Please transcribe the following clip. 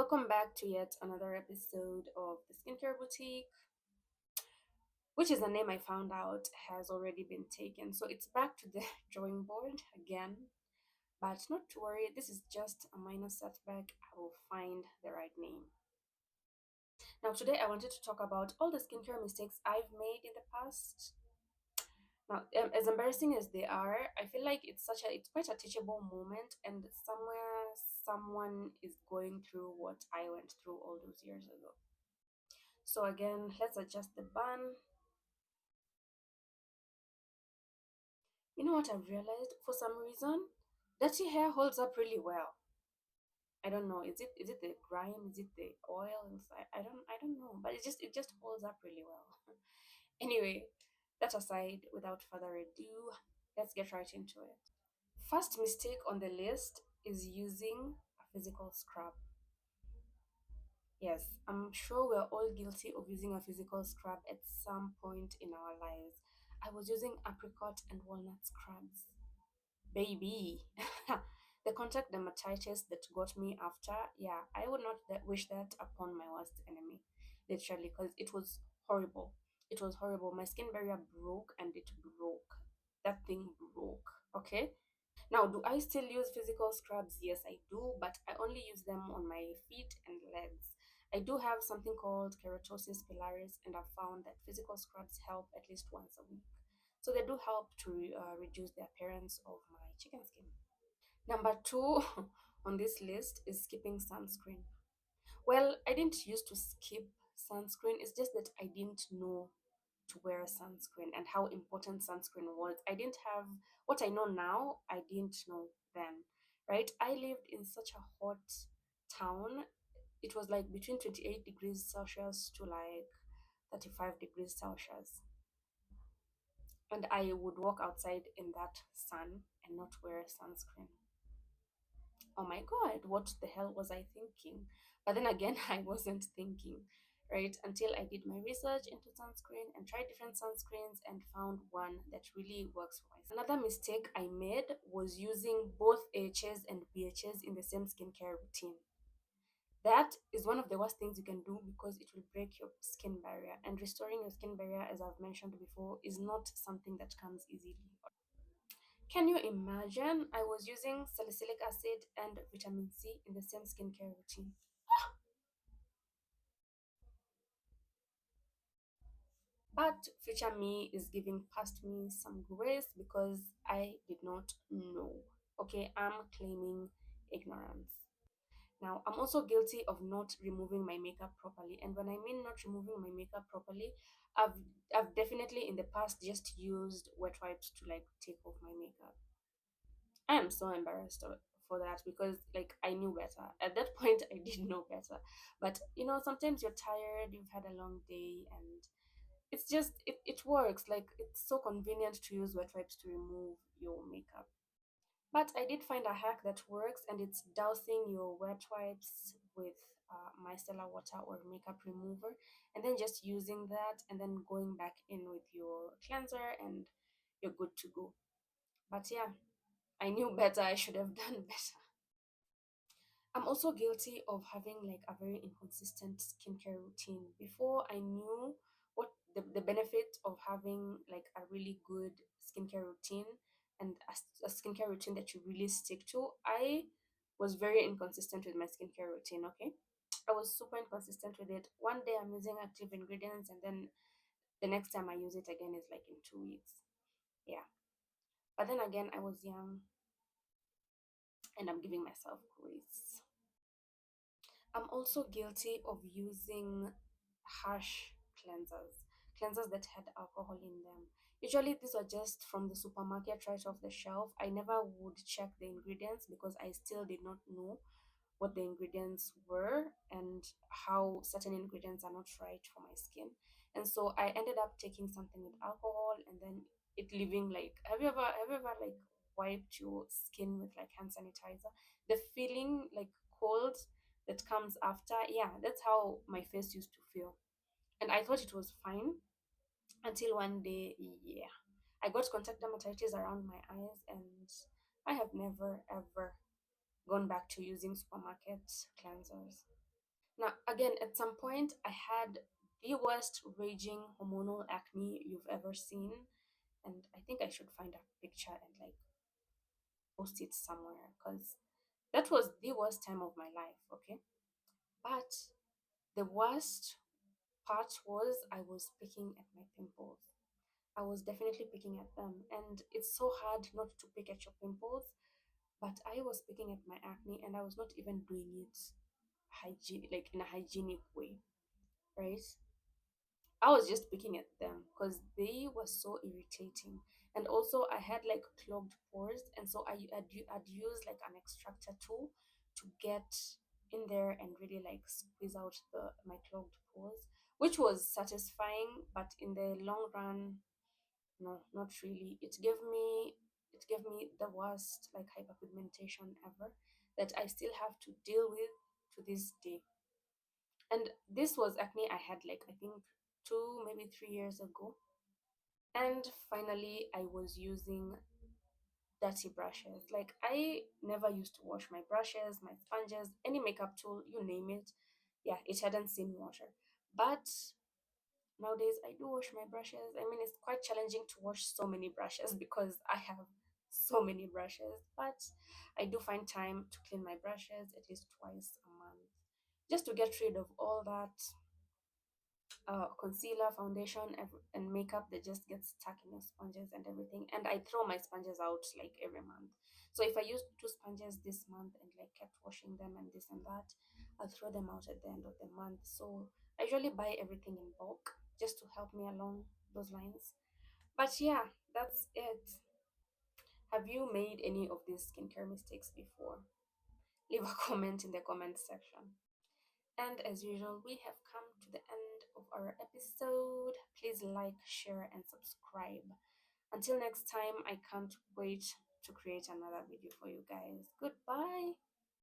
Welcome back to yet another episode of the Skincare Boutique, which is a name I found out has already been taken. So it's back to the drawing board again. But not to worry, this is just a minor setback. I will find the right name. Now, today I wanted to talk about all the skincare mistakes I've made in the past. Now, as embarrassing as they are, I feel like it's quite a teachable moment, and somewhere someone is going through what I went through all those years ago. So again, let's adjust the bun. You know what I've realized? For some reason, dirty hair holds up really well. I don't know. Is it the grime? Is it the oil inside? I don't know. But it just holds up really well. Anyway, that aside, without further ado, let's get right into it. First mistake on the list is using a physical scrub. Yes, I'm sure we're all guilty of using a physical scrub at some point in our lives. I was using apricot and walnut scrubs. Baby. The contact dermatitis that got me after, yeah, I would not wish that upon my worst enemy. Literally, because it was horrible. It was horrible. My skin barrier broke and it broke. That thing broke. Okay? Now, do I still use physical scrubs? Yes, I do, but I only use them on my feet and legs. I do have something called keratosis pilaris, and I've found that physical scrubs help at least once a week. So they do help to reduce the appearance of my chicken skin. Number two on this list is skipping sunscreen. Well, I didn't used to skip sunscreen, it's just that I didn't know to wear sunscreen and how important sunscreen was. I didn't have what I know now, I didn't know then, right? I lived in such a hot town. It was like between 28 degrees Celsius to like 35 degrees Celsius. And I would walk outside in that sun and not wear sunscreen. Oh my god, what the hell was I thinking? But then again, I wasn't thinking, right? Until I did my research into sunscreen and tried different sunscreens and found one that really works for my skin. Another mistake I made was using both AHAs and BHAs in the same skincare routine. That is one of the worst things you can do because it will break your skin barrier. And restoring your skin barrier, as I've mentioned before, is not something that comes easily. Can you imagine? I was using salicylic acid and vitamin C in the same skincare routine. But future me is giving past me some grace because I did not know. Okay, I'm claiming ignorance. Now, I'm also guilty of not removing my makeup properly. And when I mean not removing my makeup properly, I've I've definitely in the past just used wet wipes to like take off my makeup. I am so embarrassed for that because like I knew better. At that point I did know better. But sometimes you're tired, you've had a long day and it works. Like it's so convenient to use wet wipes to remove your makeup. But I did find a hack that works and it's dousing your wet wipes with micellar water or makeup remover and then just using that and then going back in with your cleanser and you're good to go. But yeah, I knew better. I should have done better. I'm also guilty of having like a very inconsistent skincare routine. Before I knew what the benefit of having like a really good skincare routine and a skincare routine that you really stick to, I was very inconsistent with my skincare routine, okay? I was super inconsistent with it. One day I'm using active ingredients and then the next time I use it again is like in 2 weeks. Yeah. But then again, I was young and I'm giving myself grace. I'm also guilty of using harsh cleansers that had alcohol in them. Usually, these are just from the supermarket right off the shelf. I never would check the ingredients because I still did not know what the ingredients were and how certain ingredients are not right for my skin. And so I ended up taking something with alcohol and then it leaving like have you ever like wiped your skin with like hand sanitizer? The feeling like cold that comes after, yeah, that's how my face used to feel. And I thought it was fine until one day, yeah, I got contact dermatitis around my eyes and I have never ever gone back to using supermarket cleansers. Now, again, at some point, I had the worst raging hormonal acne you've ever seen, and I think I should find a picture and like post it somewhere because that was the worst time of my life, okay? But the worst part was I was picking at my pimples. I was definitely picking at them, and it's so hard not to pick at your pimples, but I was picking at my acne and I was not even doing it like in a hygienic way, right? I was just picking at them because they were so irritating. And also, I had like clogged pores, and so I'd use like an extractor tool to get in there and really like squeeze out my clogged pores, which was satisfying, but in the long run, no, not really. It gave me the worst like hyperpigmentation ever that I still have to deal with to this day. And this was acne I had like I think 2 maybe 3 years ago. And finally I was using dirty brushes. Like I never used to wash my brushes, my sponges, any makeup tool, you name it. Yeah, it hadn't seen water. But nowadays I do wash my brushes. I mean, it's quite challenging to wash so many brushes because I have so many brushes, but I do find time to clean my brushes at least twice a month just to get rid of all that concealer, foundation, and makeup that just gets stuck in your sponges and everything. And I throw my sponges out like every month. So if I used two sponges this month and like kept washing them and this and that, I'll throw them out at the end of the month. So I usually buy everything in bulk just to help me along those lines. But yeah, that's it. Have you made any of these skincare mistakes before? Leave a comment in the comment section. And as usual, we have come to the end of our episode. Please like, share, and subscribe. Until next time, I can't wait to create another video for you guys. Goodbye.